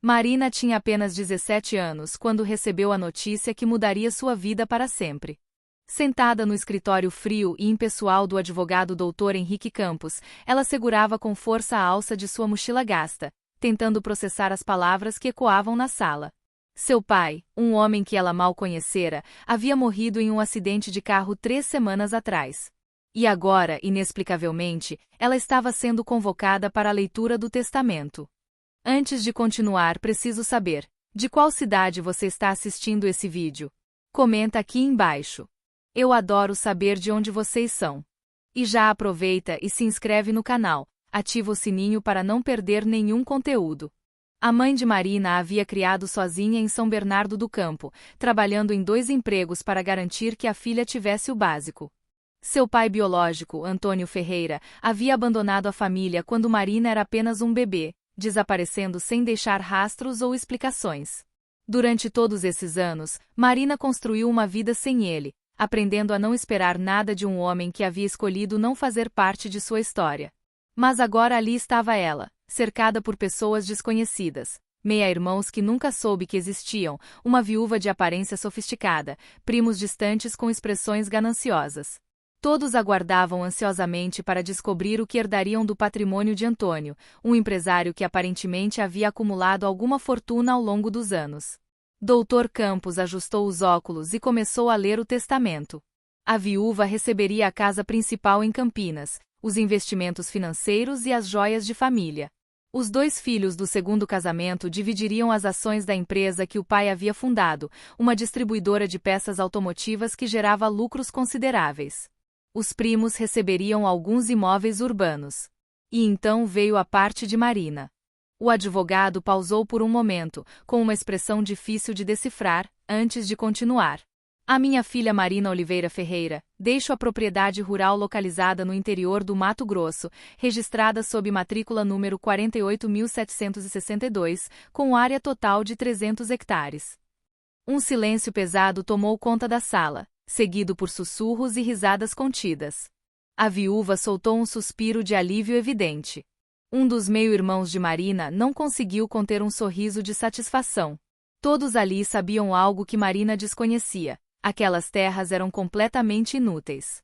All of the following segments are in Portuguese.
Marina tinha apenas 17 anos quando recebeu a notícia que mudaria sua vida para sempre. Sentada no escritório frio e impessoal do advogado Dr. Henrique Campos, ela segurava com força a alça de sua mochila gasta, tentando processar as palavras que ecoavam na sala. Seu pai, um homem que ela mal conhecera, havia morrido em um acidente de carro 3 semanas atrás. E agora, inexplicavelmente, ela estava sendo convocada para a leitura do testamento. Antes de continuar, preciso saber, de qual cidade você está assistindo esse vídeo? Comenta aqui embaixo. Eu adoro saber de onde vocês são. E já aproveita e se inscreve no canal, ativa o sininho para não perder nenhum conteúdo. A mãe de Marina a havia criado sozinha em São Bernardo do Campo, trabalhando em 2 empregos para garantir que a filha tivesse o básico. Seu pai biológico, Antônio Ferreira, havia abandonado a família quando Marina era apenas um bebê, desaparecendo sem deixar rastros ou explicações. Durante todos esses anos, Marina construiu uma vida sem ele, aprendendo a não esperar nada de um homem que havia escolhido não fazer parte de sua história. Mas agora ali estava ela, cercada por pessoas desconhecidas, meia-irmãos que nunca soube que existiam, uma viúva de aparência sofisticada, primos distantes com expressões gananciosas. Todos aguardavam ansiosamente para descobrir o que herdariam do patrimônio de Antônio, um empresário que aparentemente havia acumulado alguma fortuna ao longo dos anos. Dr. Campos ajustou os óculos e começou a ler o testamento. A viúva receberia a casa principal em Campinas, os investimentos financeiros e as joias de família. Os 2 filhos do segundo casamento dividiriam as ações da empresa que o pai havia fundado, uma distribuidora de peças automotivas que gerava lucros consideráveis. Os primos receberiam alguns imóveis urbanos. E então veio a parte de Marina. O advogado pausou por um momento, com uma expressão difícil de decifrar, antes de continuar. A minha filha Marina Oliveira Ferreira, deixo a propriedade rural localizada no interior do Mato Grosso, registrada sob matrícula número 48.762, com área total de 300 hectares. Um silêncio pesado tomou conta da sala, seguido por sussurros e risadas contidas. A viúva soltou um suspiro de alívio evidente. Um dos meio-irmãos de Marina não conseguiu conter um sorriso de satisfação. Todos ali sabiam algo que Marina desconhecia. Aquelas terras eram completamente inúteis.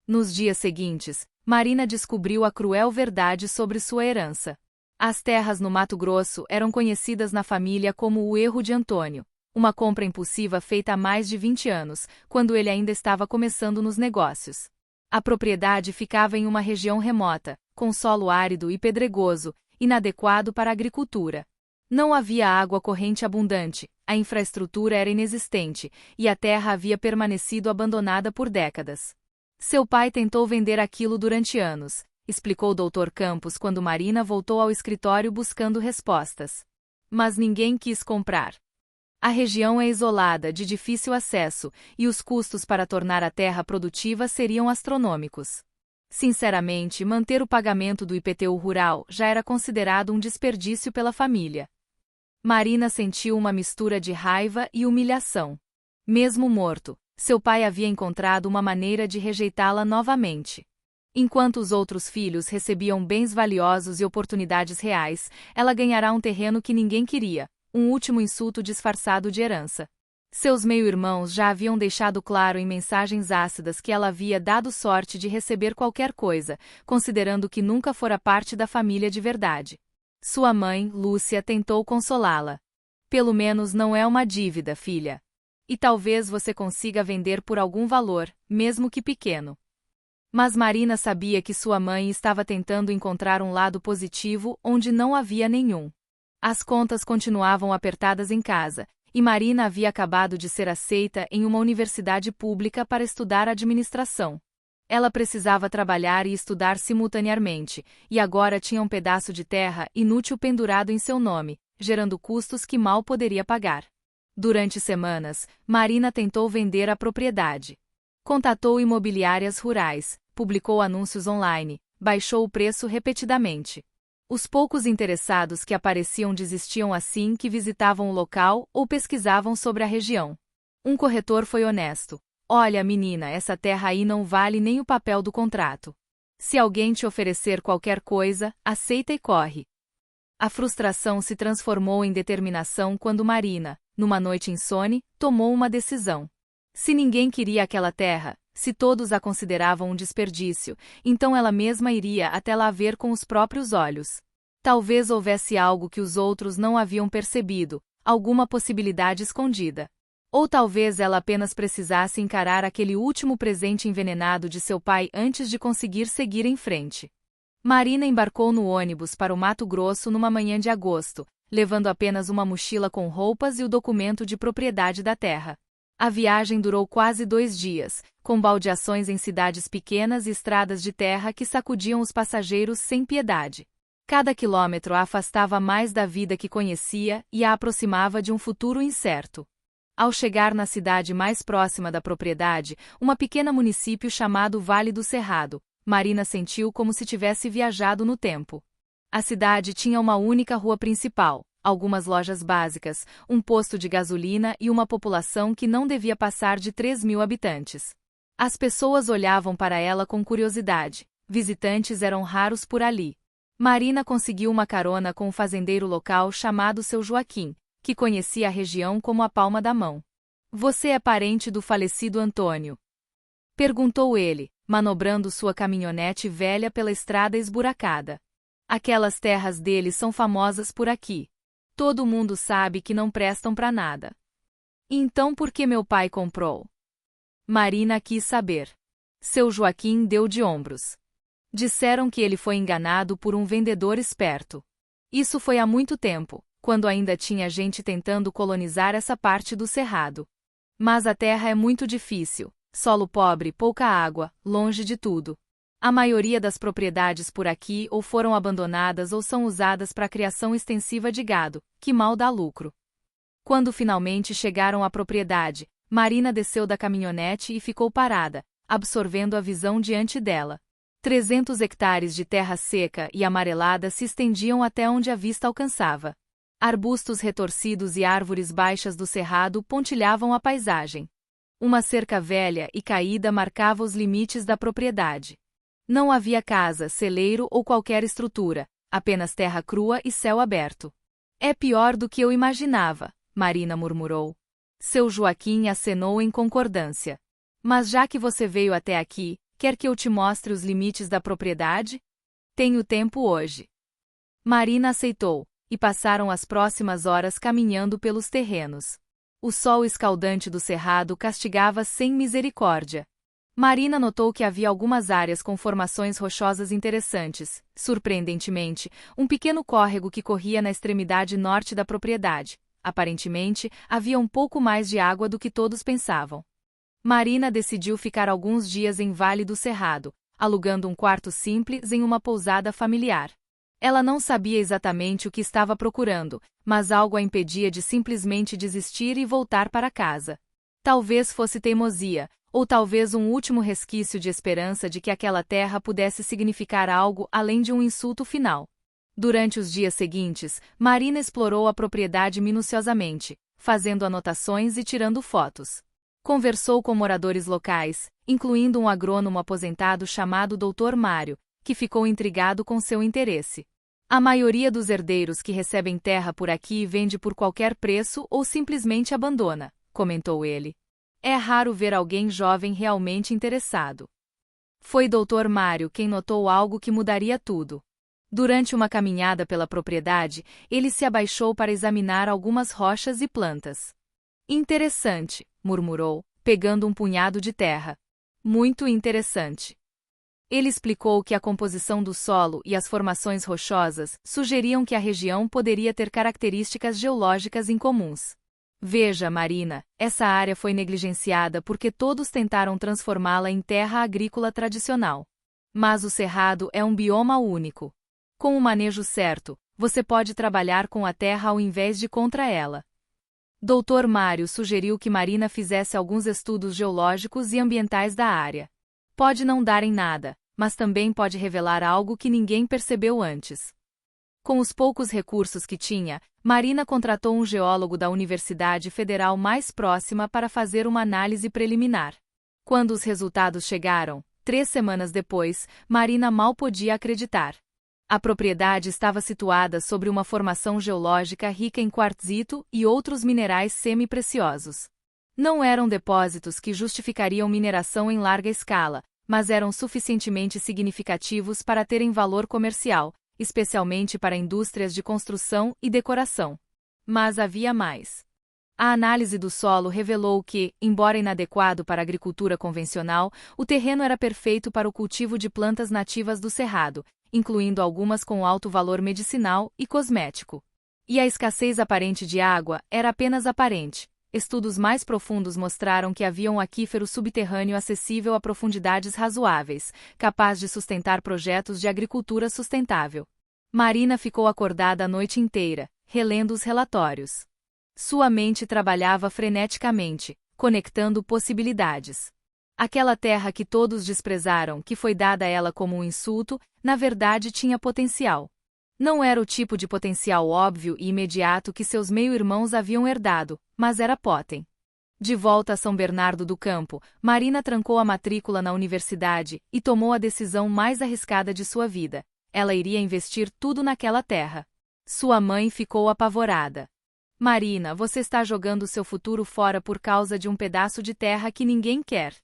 Nos dias seguintes, Marina descobriu a cruel verdade sobre sua herança. As terras no Mato Grosso eram conhecidas na família como o erro de Antônio, uma compra impulsiva feita há mais de 20 anos, quando ele ainda estava começando nos negócios. A propriedade ficava em uma região remota, com solo árido e pedregoso, inadequado para a agricultura. Não havia água corrente abundante, a infraestrutura era inexistente, e a terra havia permanecido abandonada por décadas. Seu pai tentou vender aquilo durante anos, explicou Dr. Campos quando Marina voltou ao escritório buscando respostas. Mas ninguém quis comprar. A região é isolada, de difícil acesso, e os custos para tornar a terra produtiva seriam astronômicos. Sinceramente, manter o pagamento do IPTU rural já era considerado um desperdício pela família. Marina sentiu uma mistura de raiva e humilhação. Mesmo morto, seu pai havia encontrado uma maneira de rejeitá-la novamente. Enquanto os outros filhos recebiam bens valiosos e oportunidades reais, ela ganhará um terreno que ninguém queria, um último insulto disfarçado de herança. Seus meio-irmãos já haviam deixado claro em mensagens ácidas que ela havia dado sorte de receber qualquer coisa, considerando que nunca fora parte da família de verdade. Sua mãe, Lúcia, tentou consolá-la. Pelo menos não é uma dívida, filha. E talvez você consiga vender por algum valor, mesmo que pequeno. Mas Marina sabia que sua mãe estava tentando encontrar um lado positivo onde não havia nenhum. As contas continuavam apertadas em casa, e Marina havia acabado de ser aceita em uma universidade pública para estudar administração. Ela precisava trabalhar e estudar simultaneamente, e agora tinha um pedaço de terra inútil pendurado em seu nome, gerando custos que mal poderia pagar. Durante semanas, Marina tentou vender a propriedade. Contatou imobiliárias rurais, publicou anúncios online, baixou o preço repetidamente. Os poucos interessados que apareciam desistiam assim que visitavam o local ou pesquisavam sobre a região. Um corretor foi honesto. Olha, menina, essa terra aí não vale nem o papel do contrato. Se alguém te oferecer qualquer coisa, aceita e corre. A frustração se transformou em determinação quando Marina, numa noite insone, tomou uma decisão. Se ninguém queria aquela terra, se todos a consideravam um desperdício, então ela mesma iria até lá ver com os próprios olhos. Talvez houvesse algo que os outros não haviam percebido, alguma possibilidade escondida. Ou talvez ela apenas precisasse encarar aquele último presente envenenado de seu pai antes de conseguir seguir em frente. Marina embarcou no ônibus para o Mato Grosso numa manhã de agosto, levando apenas uma mochila com roupas e o documento de propriedade da terra. A viagem durou quase 2 dias, com baldeações em cidades pequenas e estradas de terra que sacudiam os passageiros sem piedade. Cada quilômetro a afastava mais da vida que conhecia e a aproximava de um futuro incerto. Ao chegar na cidade mais próxima da propriedade, um pequeno município chamado Vale do Cerrado, Marina sentiu como se tivesse viajado no tempo. A cidade tinha uma única rua principal, algumas lojas básicas, um posto de gasolina e uma população que não devia passar de 3.000 habitantes. As pessoas olhavam para ela com curiosidade, visitantes eram raros por ali. Marina conseguiu uma carona com um fazendeiro local chamado Seu Joaquim, que conhecia a região como a palma da mão. "Você é parente do falecido Antônio?" perguntou ele, manobrando sua caminhonete velha pela estrada esburacada. "Aquelas terras dele são famosas por aqui. Todo mundo sabe que não prestam para nada." "Então por que meu pai comprou?" Marina quis saber. Seu Joaquim deu de ombros. "Disseram que ele foi enganado por um vendedor esperto. Isso foi há muito tempo, quando ainda tinha gente tentando colonizar essa parte do cerrado. Mas a terra é muito difícil, solo pobre, pouca água, longe de tudo. A maioria das propriedades por aqui ou foram abandonadas ou são usadas para a criação extensiva de gado, que mal dá lucro." Quando finalmente chegaram à propriedade, Marina desceu da caminhonete e ficou parada, absorvendo a visão diante dela. 300 hectares de terra seca e amarelada se estendiam até onde a vista alcançava. Arbustos retorcidos e árvores baixas do cerrado pontilhavam a paisagem. Uma cerca velha e caída marcava os limites da propriedade. Não havia casa, celeiro ou qualquer estrutura, apenas terra crua e céu aberto. "É pior do que eu imaginava", Marina murmurou. Seu Joaquim acenou em concordância. "Mas já que você veio até aqui, quer que eu te mostre os limites da propriedade? Tenho tempo hoje." Marina aceitou, e passaram as próximas horas caminhando pelos terrenos. O sol escaldante do cerrado castigava sem misericórdia. Marina notou que havia algumas áreas com formações rochosas interessantes. Surpreendentemente, um pequeno córrego que corria na extremidade norte da propriedade. Aparentemente, havia um pouco mais de água do que todos pensavam. Marina decidiu ficar alguns dias em Vale do Cerrado, alugando um quarto simples em uma pousada familiar. Ela não sabia exatamente o que estava procurando, mas algo a impedia de simplesmente desistir e voltar para casa. Talvez fosse teimosia, ou talvez um último resquício de esperança de que aquela terra pudesse significar algo além de um insulto final. Durante os dias seguintes, Marina explorou a propriedade minuciosamente, fazendo anotações e tirando fotos. Conversou com moradores locais, incluindo um agrônomo aposentado chamado Dr. Mário, que ficou intrigado com seu interesse. "A maioria dos herdeiros que recebem terra por aqui vende por qualquer preço ou simplesmente abandona", comentou ele. "É raro ver alguém jovem realmente interessado." Foi Dr. Mário quem notou algo que mudaria tudo. Durante uma caminhada pela propriedade, ele se abaixou para examinar algumas rochas e plantas. "Interessante", murmurou, pegando um punhado de terra. "Muito interessante." Ele explicou que a composição do solo e as formações rochosas sugeriam que a região poderia ter características geológicas incomuns. "Veja, Marina, essa área foi negligenciada porque todos tentaram transformá-la em terra agrícola tradicional. Mas o cerrado é um bioma único. Com o manejo certo, você pode trabalhar com a terra ao invés de contra ela." Dr. Mário sugeriu que Marina fizesse alguns estudos geológicos e ambientais da área. Pode não dar em nada, mas também pode revelar algo que ninguém percebeu antes. Com os poucos recursos que tinha, Marina contratou um geólogo da Universidade Federal mais próxima para fazer uma análise preliminar. Quando os resultados chegaram, 3 semanas depois, Marina mal podia acreditar. A propriedade estava situada sobre uma formação geológica rica em quartzito e outros minerais semi-preciosos. Não eram depósitos que justificariam mineração em larga escala, mas eram suficientemente significativos para terem valor comercial, especialmente para indústrias de construção e decoração. Mas havia mais. A análise do solo revelou que, embora inadequado para a agricultura convencional, o terreno era perfeito para o cultivo de plantas nativas do Cerrado, incluindo algumas com alto valor medicinal e cosmético. E a escassez aparente de água era apenas aparente. Estudos mais profundos mostraram que havia um aquífero subterrâneo acessível a profundidades razoáveis, capaz de sustentar projetos de agricultura sustentável. Marina ficou acordada a noite inteira, relendo os relatórios. Sua mente trabalhava freneticamente, conectando possibilidades. Aquela terra que todos desprezaram, que foi dada a ela como um insulto, na verdade tinha potencial. Não era o tipo de potencial óbvio e imediato que seus meio-irmãos haviam herdado, mas era potem. De volta a São Bernardo do Campo, Marina trancou a matrícula na universidade e tomou a decisão mais arriscada de sua vida. Ela iria investir tudo naquela terra. Sua mãe ficou apavorada. Marina, você está jogando seu futuro fora por causa de um pedaço de terra que ninguém quer.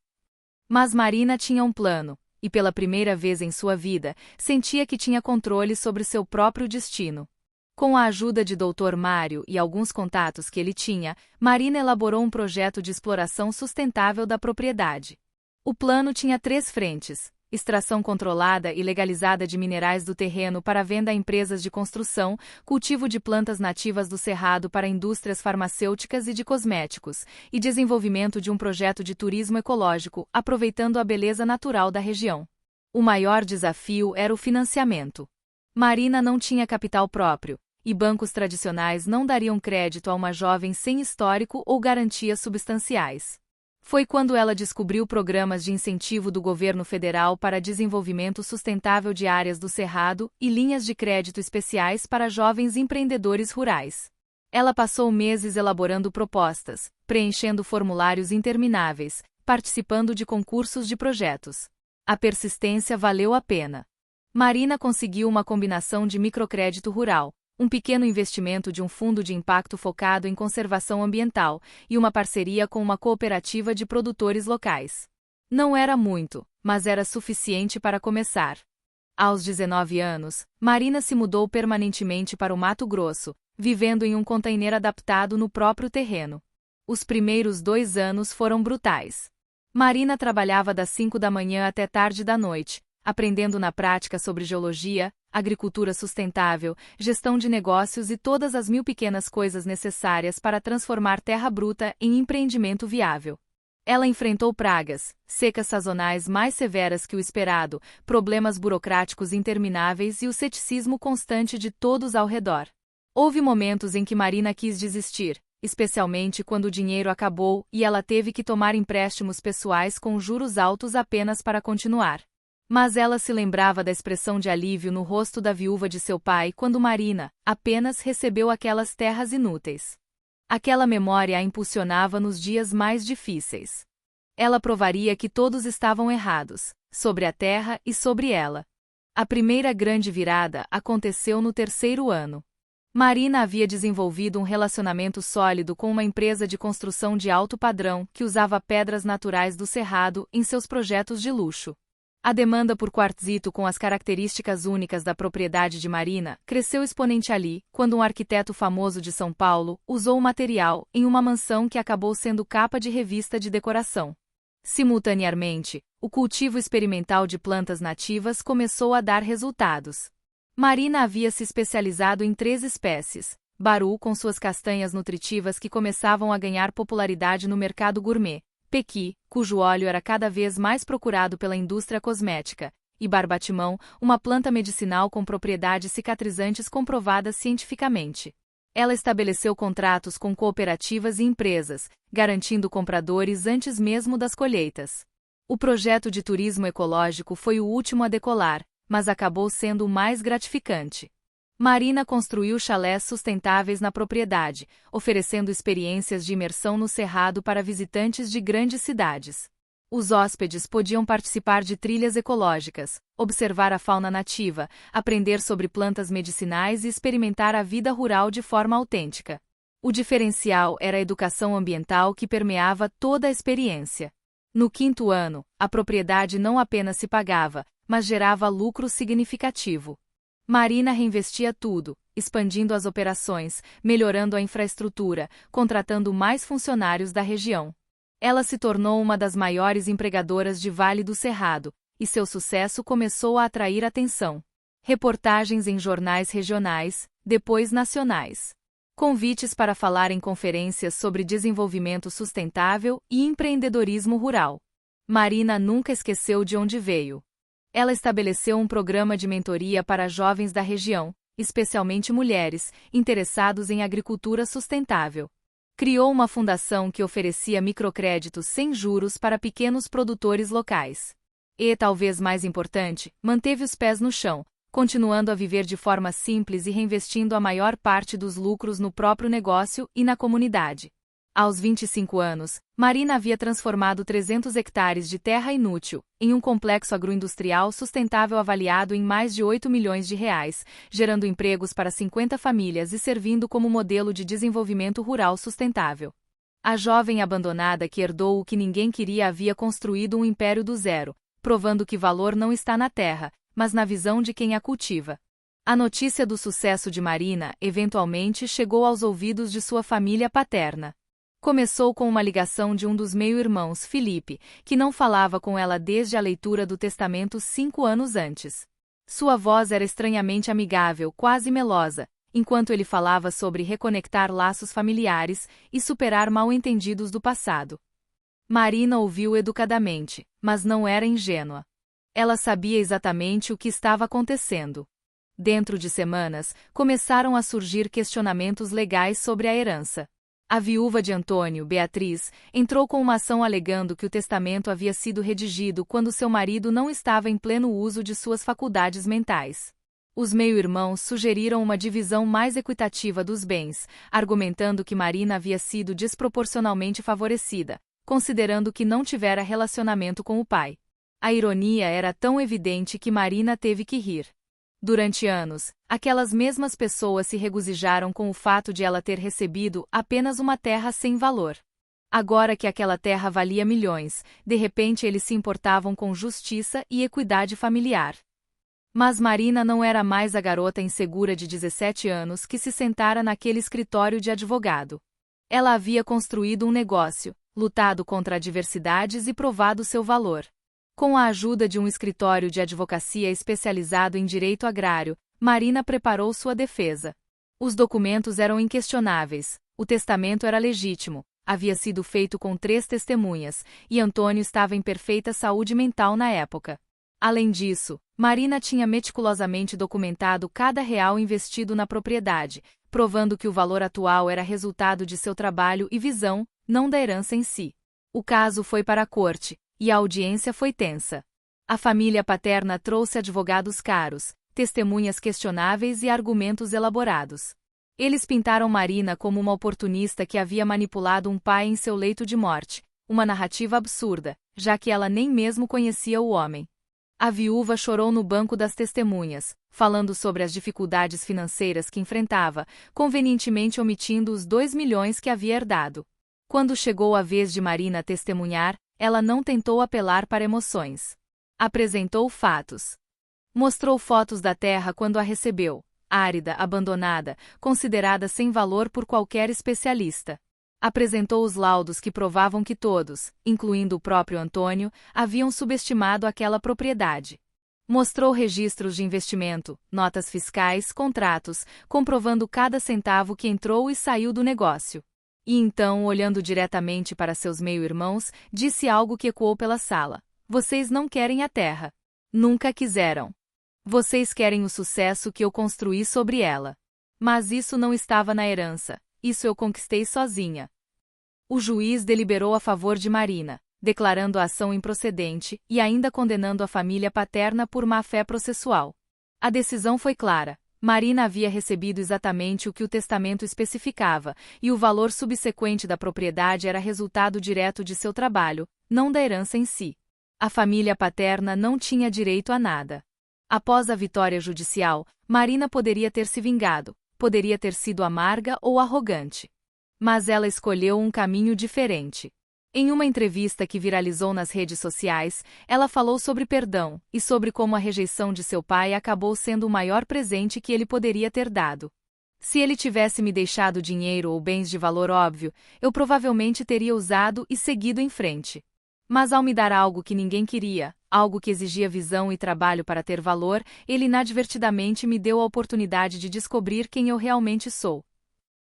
Mas Marina tinha um plano, e pela primeira vez em sua vida, sentia que tinha controle sobre seu próprio destino. Com a ajuda de Dr. Mário e alguns contatos que ele tinha, Marina elaborou um projeto de exploração sustentável da propriedade. O plano tinha 3 frentes: extração controlada e legalizada de minerais do terreno para venda a empresas de construção, cultivo de plantas nativas do Cerrado para indústrias farmacêuticas e de cosméticos, e desenvolvimento de um projeto de turismo ecológico, aproveitando a beleza natural da região. O maior desafio era o financiamento. Marina não tinha capital próprio, e bancos tradicionais não dariam crédito a uma jovem sem histórico ou garantias substanciais. Foi quando ela descobriu programas de incentivo do governo federal para desenvolvimento sustentável de áreas do Cerrado e linhas de crédito especiais para jovens empreendedores rurais. Ela passou meses elaborando propostas, preenchendo formulários intermináveis, participando de concursos de projetos. A persistência valeu a pena. Marina conseguiu uma combinação de microcrédito rural, um pequeno investimento de um fundo de impacto focado em conservação ambiental e uma parceria com uma cooperativa de produtores locais. Não era muito, mas era suficiente para começar. Aos 19 anos, Marina se mudou permanentemente para o Mato Grosso, vivendo em um container adaptado no próprio terreno. Os primeiros 2 anos foram brutais. Marina trabalhava das 5 da manhã até tarde da noite, aprendendo na prática sobre geologia, agricultura sustentável, gestão de negócios e todas as 1000 pequenas coisas necessárias para transformar terra bruta em empreendimento viável. Ela enfrentou pragas, secas sazonais mais severas que o esperado, problemas burocráticos intermináveis e o ceticismo constante de todos ao redor. Houve momentos em que Marina quis desistir, especialmente quando o dinheiro acabou e ela teve que tomar empréstimos pessoais com juros altos apenas para continuar. Mas ela se lembrava da expressão de alívio no rosto da viúva de seu pai quando Marina apenas recebeu aquelas terras inúteis. Aquela memória a impulsionava nos dias mais difíceis. Ela provaria que todos estavam errados, sobre a terra e sobre ela. A primeira grande virada aconteceu no 3º ano. Marina havia desenvolvido um relacionamento sólido com uma empresa de construção de alto padrão que usava pedras naturais do Cerrado em seus projetos de luxo. A demanda por quartzito com as características únicas da propriedade de Marina cresceu exponencialmente quando um arquiteto famoso de São Paulo usou o material em uma mansão que acabou sendo capa de revista de decoração. Simultaneamente, o cultivo experimental de plantas nativas começou a dar resultados. Marina havia se especializado em 3 espécies: Baru com suas castanhas nutritivas que começavam a ganhar popularidade no mercado gourmet, Pequi, cujo óleo era cada vez mais procurado pela indústria cosmética, e Barbatimão, uma planta medicinal com propriedades cicatrizantes comprovadas cientificamente. Ela estabeleceu contratos com cooperativas e empresas, garantindo compradores antes mesmo das colheitas. O projeto de turismo ecológico foi o último a decolar, mas acabou sendo o mais gratificante. Marina construiu chalés sustentáveis na propriedade, oferecendo experiências de imersão no Cerrado para visitantes de grandes cidades. Os hóspedes podiam participar de trilhas ecológicas, observar a fauna nativa, aprender sobre plantas medicinais e experimentar a vida rural de forma autêntica. O diferencial era a educação ambiental que permeava toda a experiência. No 5º ano, a propriedade não apenas se pagava, mas gerava lucro significativo. Marina reinvestia tudo, expandindo as operações, melhorando a infraestrutura, contratando mais funcionários da região. Ela se tornou uma das maiores empregadoras de Vale do Cerrado, e seu sucesso começou a atrair atenção. Reportagens em jornais regionais, depois nacionais. Convites para falar em conferências sobre desenvolvimento sustentável e empreendedorismo rural. Marina nunca esqueceu de onde veio. Ela estabeleceu um programa de mentoria para jovens da região, especialmente mulheres, interessados em agricultura sustentável. Criou uma fundação que oferecia microcréditos sem juros para pequenos produtores locais. E, talvez mais importante, manteve os pés no chão, continuando a viver de forma simples e reinvestindo a maior parte dos lucros no próprio negócio e na comunidade. Aos 25 anos, Marina havia transformado 300 hectares de terra inútil em um complexo agroindustrial sustentável avaliado em mais de 8 milhões de reais, gerando empregos para 50 famílias e servindo como modelo de desenvolvimento rural sustentável. A jovem abandonada que herdou o que ninguém queria havia construído um império do zero, provando que valor não está na terra, mas na visão de quem a cultiva. A notícia do sucesso de Marina eventualmente chegou aos ouvidos de sua família paterna. Começou com uma ligação de um dos meio-irmãos, Felipe, que não falava com ela desde a leitura do testamento 5 anos antes. Sua voz era estranhamente amigável, quase melosa, enquanto ele falava sobre reconectar laços familiares e superar mal-entendidos do passado. Marina ouviu educadamente, mas não era ingênua. Ela sabia exatamente o que estava acontecendo. Dentro de semanas, começaram a surgir questionamentos legais sobre a herança. A viúva de Antônio, Beatriz, entrou com uma ação alegando que o testamento havia sido redigido quando seu marido não estava em pleno uso de suas faculdades mentais. Os meio-irmãos sugeriram uma divisão mais equitativa dos bens, argumentando que Marina havia sido desproporcionalmente favorecida, considerando que não tivera relacionamento com o pai. A ironia era tão evidente que Marina teve que rir. Durante anos, aquelas mesmas pessoas se regozijaram com o fato de ela ter recebido apenas uma terra sem valor. Agora que aquela terra valia milhões, de repente eles se importavam com justiça e equidade familiar. Mas Marina não era mais a garota insegura de 17 anos que se sentara naquele escritório de advogado. Ela havia construído um negócio, lutado contra adversidades e provado seu valor. Com a ajuda de um escritório de advocacia especializado em direito agrário, Marina preparou sua defesa. Os documentos eram inquestionáveis, o testamento era legítimo, havia sido feito com 3 testemunhas, e Antônio estava em perfeita saúde mental na época. Além disso, Marina tinha meticulosamente documentado cada real investido na propriedade, provando que o valor atual era resultado de seu trabalho e visão, não da herança em si. O caso foi para a corte, e a audiência foi tensa. A família paterna trouxe advogados caros, testemunhas questionáveis e argumentos elaborados. Eles pintaram Marina como uma oportunista que havia manipulado um pai em seu leito de morte, uma narrativa absurda, já que ela nem mesmo conhecia o homem. A viúva chorou no banco das testemunhas, falando sobre as dificuldades financeiras que enfrentava, convenientemente omitindo os 2 milhões que havia herdado. Quando chegou a vez de Marina testemunhar, ela não tentou apelar para emoções. Apresentou fatos. Mostrou fotos da terra quando a recebeu, árida, abandonada, considerada sem valor por qualquer especialista. Apresentou os laudos que provavam que todos, incluindo o próprio Antônio, haviam subestimado aquela propriedade. Mostrou registros de investimento, notas fiscais, contratos, comprovando cada centavo que entrou e saiu do negócio. E então, olhando diretamente para seus meio-irmãos, disse algo que ecoou pela sala. Vocês não querem a terra. Nunca quiseram. Vocês querem o sucesso que eu construí sobre ela. Mas isso não estava na herança. Isso eu conquistei sozinha. O juiz deliberou a favor de Marina, declarando a ação improcedente e ainda condenando a família paterna por má-fé processual. A decisão foi clara. Marina havia recebido exatamente o que o testamento especificava, e o valor subsequente da propriedade era resultado direto de seu trabalho, não da herança em si. A família paterna não tinha direito a nada. Após a vitória judicial, Marina poderia ter se vingado, poderia ter sido amarga ou arrogante. Mas ela escolheu um caminho diferente. Em uma entrevista que viralizou nas redes sociais, ela falou sobre perdão e sobre como a rejeição de seu pai acabou sendo o maior presente que ele poderia ter dado. Se ele tivesse me deixado dinheiro ou bens de valor óbvio, eu provavelmente teria usado e seguido em frente. Mas ao me dar algo que ninguém queria, algo que exigia visão e trabalho para ter valor, ele inadvertidamente me deu a oportunidade de descobrir quem eu realmente sou.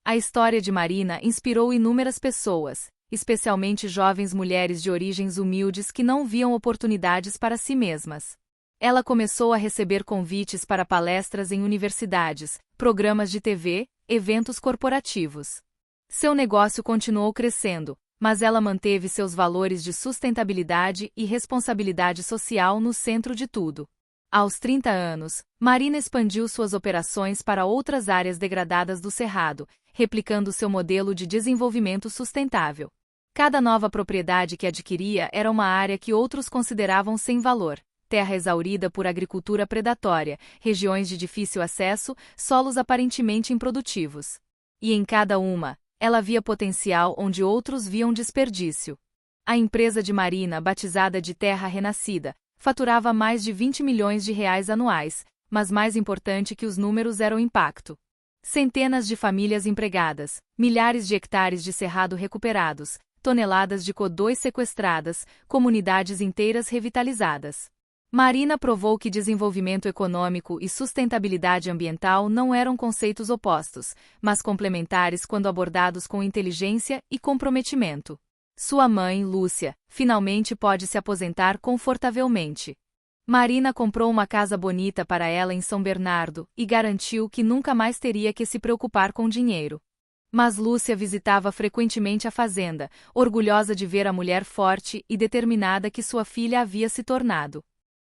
A história de Marina inspirou inúmeras pessoas, especialmente jovens mulheres de origens humildes que não viam oportunidades para si mesmas. Ela começou a receber convites para palestras em universidades, programas de TV, eventos corporativos. Seu negócio continuou crescendo, mas ela manteve seus valores de sustentabilidade e responsabilidade social no centro de tudo. Aos 30 anos, Marina expandiu suas operações para outras áreas degradadas do Cerrado, replicando seu modelo de desenvolvimento sustentável. Cada nova propriedade que adquiria era uma área que outros consideravam sem valor: terra exaurida por agricultura predatória, regiões de difícil acesso, solos aparentemente improdutivos. E em cada uma, ela via potencial onde outros viam desperdício. A empresa de Marina, batizada de Terra Renascida, faturava mais de 20 milhões de reais anuais, mas mais importante que os números era o impacto. Centenas de famílias empregadas, milhares de hectares de cerrado recuperados, toneladas de CO2 sequestradas, comunidades inteiras revitalizadas. Marina provou que desenvolvimento econômico e sustentabilidade ambiental não eram conceitos opostos, mas complementares quando abordados com inteligência e comprometimento. Sua mãe, Lúcia, finalmente pode se aposentar confortavelmente. Marina comprou uma casa bonita para ela em São Bernardo e garantiu que nunca mais teria que se preocupar com dinheiro. Mas Lúcia visitava frequentemente a fazenda, orgulhosa de ver a mulher forte e determinada que sua filha havia se tornado.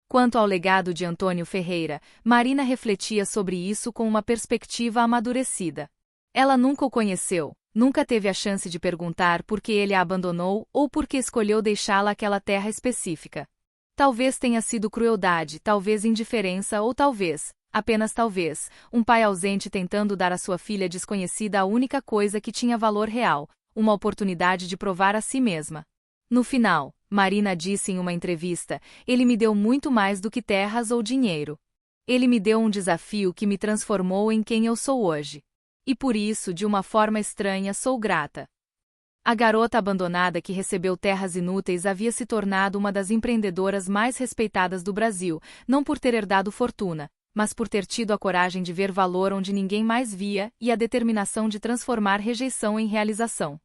Quanto ao legado de Antônio Ferreira, Marina refletia sobre isso com uma perspectiva amadurecida. Ela nunca o conheceu, nunca teve a chance de perguntar por que ele a abandonou ou por que escolheu deixá-la àquela terra específica. Talvez tenha sido crueldade, talvez indiferença ou talvez, apenas talvez, um pai ausente tentando dar à sua filha desconhecida a única coisa que tinha valor real, uma oportunidade de provar a si mesma. No final, Marina disse em uma entrevista, ele me deu muito mais do que terras ou dinheiro. Ele me deu um desafio que me transformou em quem eu sou hoje. E por isso, de uma forma estranha, sou grata. A garota abandonada que recebeu terras inúteis havia se tornado uma das empreendedoras mais respeitadas do Brasil, não por ter herdado fortuna, mas por ter tido a coragem de ver valor onde ninguém mais via e a determinação de transformar rejeição em realização.